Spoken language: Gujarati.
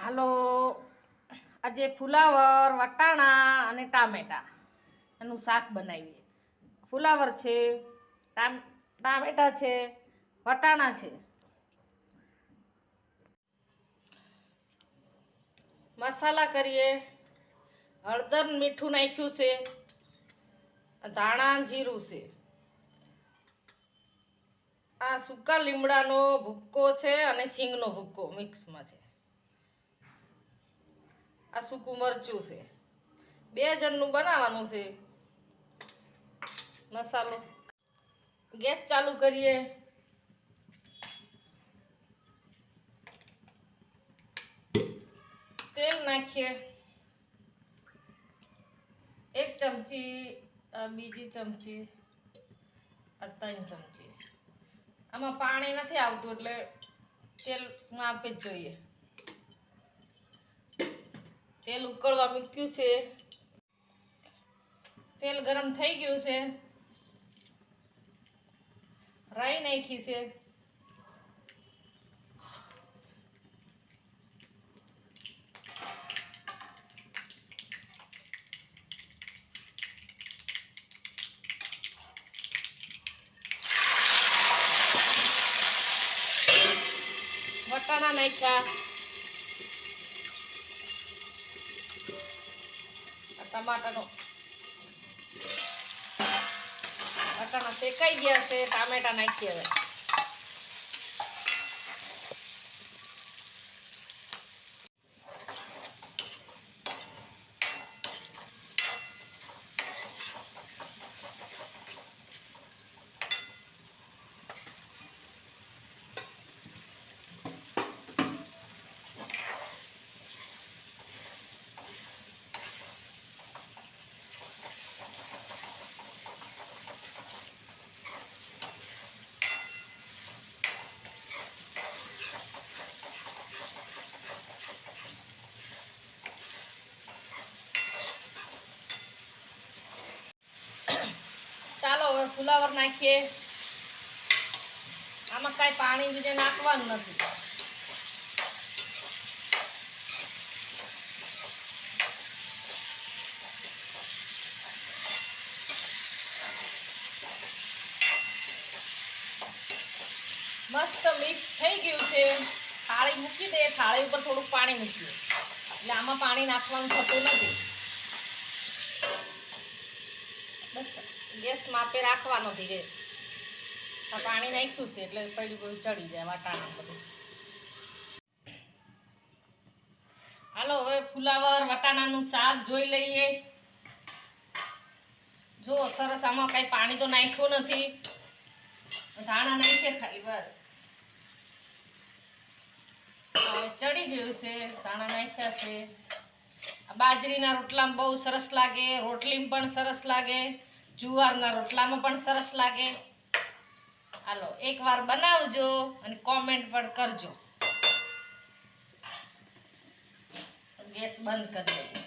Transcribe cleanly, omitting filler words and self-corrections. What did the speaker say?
હાલો, આજે ફુલાવર, વટાણા અને ટામેટા એનું શાક બનાવીએ. ફુલાવર છે, ટામેટા છે, વટાણા છે. મસાલા કરીએ. હળદર મીઠું નાખ્યું છે, ધાણા જીરું છે. આ સૂકા લીમડાનો ભૂક્કો છે અને શીંગનો ભૂક્કો મિક્સમાં છે. આ સૂકું મરચું છે. 2 જણનું બનાવવાનું છે. મસાલો ગેસ ચાલુ કરીએ. તેલ નાખીએ. 1 ચમચી, બીજી ચમચી, 3 ચમચી. આમાં પાણી નથી આવતું એટલે તેલ માપે જ જોઈએ. તેલ ઉકળવા મૂક્યું છે. તેલ ગરમ થઈ ગયું છે. રાઈ નાખી છે. વટાણા નાખ્યા. ટમાટાનો વટાણા શેકાઈ ગયા છે. ટામેટા નાખીએ હવે. ચાલો હવે ફુલાવર નાખીએ. આમાં કાંઈ પાણી બીજે નાખવાનું નથી. મસ્ત મિક્સ થઈ ગયું છે. થાળી મૂકી દે. થાળી ઉપર થોડુંક પાણી મૂકીએ એટલે આમાં પાણી નાખવાનું થતું નથી. બસ ગેસ માપે રાખવાનો ધીરે. આ પાણી નાખ્યું છે એટલે પડી પડી ચડી જાય વાટાણા બધું. હાલો હવે ફુલાવર વટાણાનું શાક જોઈ લઈએ. જો સરસ, આમાં કઈ પાણી તો નાખ્યું નથી. ધાણા નાખીએ ખાલી બસ. ચડી ગયું છે. ધાણા નાખ્યા છે. બાજરીના રોટલામાં બહુ સરસ લાગે. રોટલીમાં પણ સરસ લાગે. જુવારના રોટલામાં પણ સરસ લાગે. હાલો એકવાર બનાવજો અને કોમેન્ટ પણ કરજો. ગેસ બંધ કરી દઈએ.